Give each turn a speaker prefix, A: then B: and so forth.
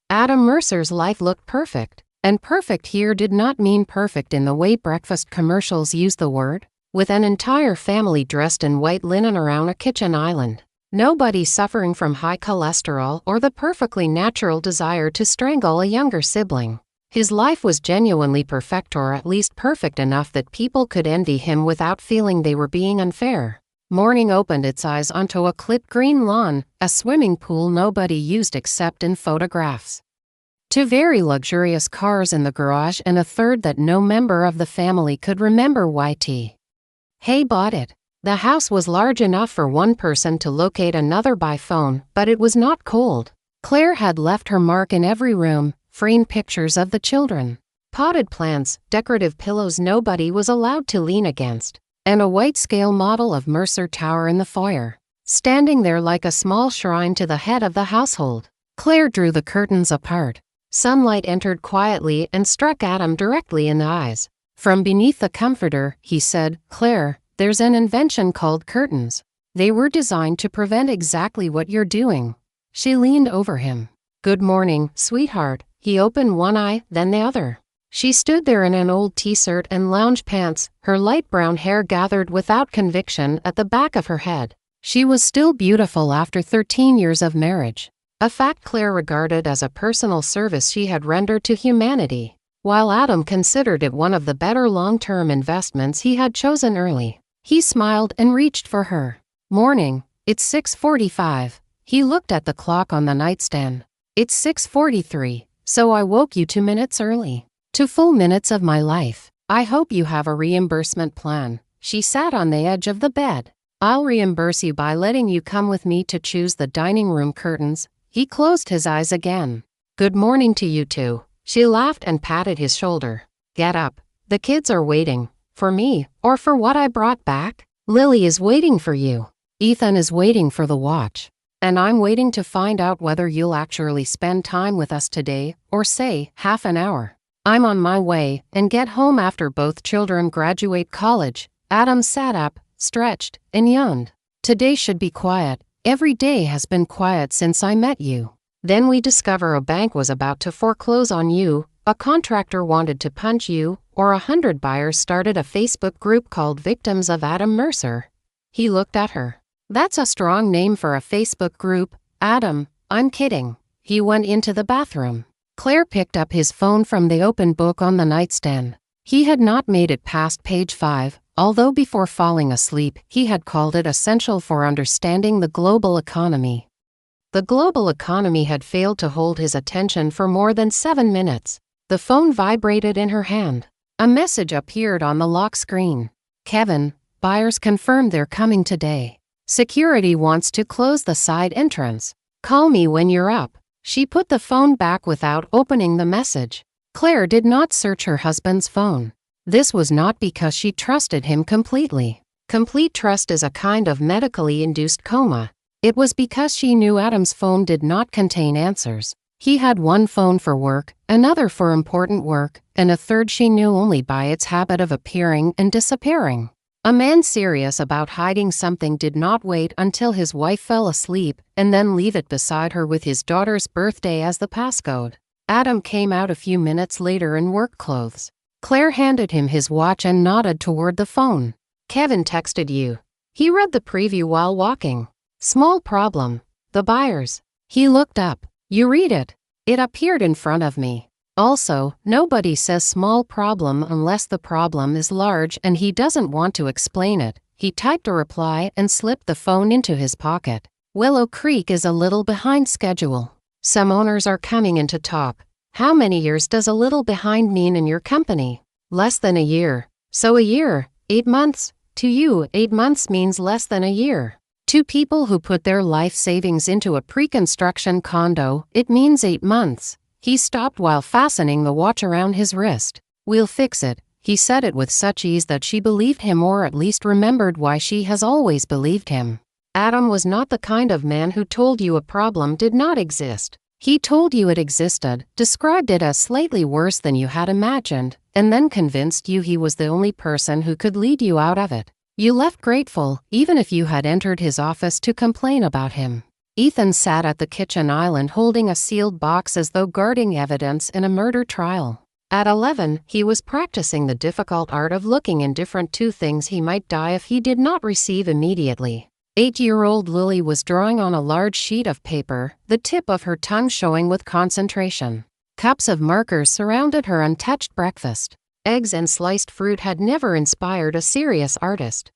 A: Adam Mercer's life looked perfect. And perfect here did not mean perfect in the way breakfast commercials use the word, with an entire family dressed in white linen around a kitchen island. Nobody suffering from high cholesterol or the perfectly natural desire to strangle a younger sibling. His life was genuinely perfect, or at least perfect enough that people could envy him without feeling they were being unfair. Morning opened its eyes onto a clipped green lawn, a swimming pool nobody used except in photographs. 2 very luxurious cars in the garage, and a third that no member of the family could remember. YT. Hay bought it. The house was large enough for one person to locate another by phone, but it was not cold. Claire had left her mark in every room, framed pictures of the children, potted plants, decorative pillows nobody was allowed to lean against, and a white-scale model of Mercer Tower in the foyer, standing there like a small shrine to the head of the household. Claire drew the curtains apart. Sunlight entered quietly and struck Adam directly in the eyes. From beneath the comforter, he said, "Claire, there's an invention called curtains. They were designed to prevent exactly what you're doing." She leaned over him. "Good morning, sweetheart." He opened one eye, then the other. She stood there in an old t-shirt and lounge pants, her light brown hair gathered without conviction at the back of her head. She was still beautiful after 13 years of marriage, a fact Claire regarded as a personal service she had rendered to humanity, while Adam considered it one of the better long-term investments he had chosen early. He smiled and reached for her. "Morning, it's 6:45. He looked at the clock on the nightstand. "It's 6:43, so I woke you 2 minutes early. 2 full minutes of my life. I hope you have a reimbursement plan." She sat on the edge of the bed. "I'll reimburse you by letting you come with me to choose the dining room curtains." He closed his eyes again. "Good morning to you too." She laughed and patted his shoulder. "Get up. The kids are waiting. For me, or for what I brought back? Lily is waiting for you. Ethan is waiting for the watch. And I'm waiting to find out whether you'll actually spend time with us today, or say, half an hour. I'm on my way, and get home after both children graduate college." Adam sat up, stretched, and yawned. "Today should be quiet. Every day has been quiet since I met you. Then we discover a bank was about to foreclose on you, a contractor wanted to punch you, or 100 buyers started a Facebook group called Victims of Adam Mercer." He looked at her. "That's a strong name for a Facebook group, Adam." "I'm kidding." He went into the bathroom. Claire picked up his phone from the open book on the nightstand. He had not made it past page 5, although before falling asleep, he had called it essential for understanding the global economy. The global economy had failed to hold his attention for more than 7 minutes. The phone vibrated in her hand. A message appeared on the lock screen. "Kevin, buyers confirmed they're coming today. Security wants to close the side entrance. Call me when you're up." She put the phone back without opening the message. Claire did not search her husband's phone. This was not because she trusted him completely. Complete trust is a kind of medically induced coma. It was because she knew Adam's phone did not contain answers. He had one phone for work, another for important work, and a third she knew only by its habit of appearing and disappearing. A man serious about hiding something did not wait until his wife fell asleep and then leave it beside her with his daughter's birthday as the passcode. Adam came out a few minutes later in work clothes. Claire handed him his watch and nodded toward the phone. "Kevin texted you." He read the preview while walking. "Small problem. The buyers." He looked up. "You read it." It appeared in front of me. Also, nobody says small problem unless the problem is large and he doesn't want to explain it. He typed a reply and slipped the phone into his pocket. "Willow Creek is a little behind schedule. Some owners are coming in to talk." "How many years does a little behind mean in your company?" "Less than a year." "So a year, 8 months. To you, 8 months means less than a year. To people who put their life savings into a pre-construction condo, it means 8 months. He stopped while fastening the watch around his wrist. "We'll fix it." He said it with such ease that she believed him, or at least remembered why she has always believed him. Adam was not the kind of man who told you a problem did not exist. He told you it existed, described it as slightly worse than you had imagined, and then convinced you he was the only person who could lead you out of it. You left grateful, even if you had entered his office to complain about him. Ethan sat at the kitchen island holding a sealed box as though guarding evidence in a murder trial. At 11, he was practicing the difficult art of looking indifferent to things he might die if he did not receive immediately. 8-year-old Lily was drawing on a large sheet of paper, the tip of her tongue showing with concentration. Cups of markers surrounded her untouched breakfast. Eggs and sliced fruit had never inspired a serious artist.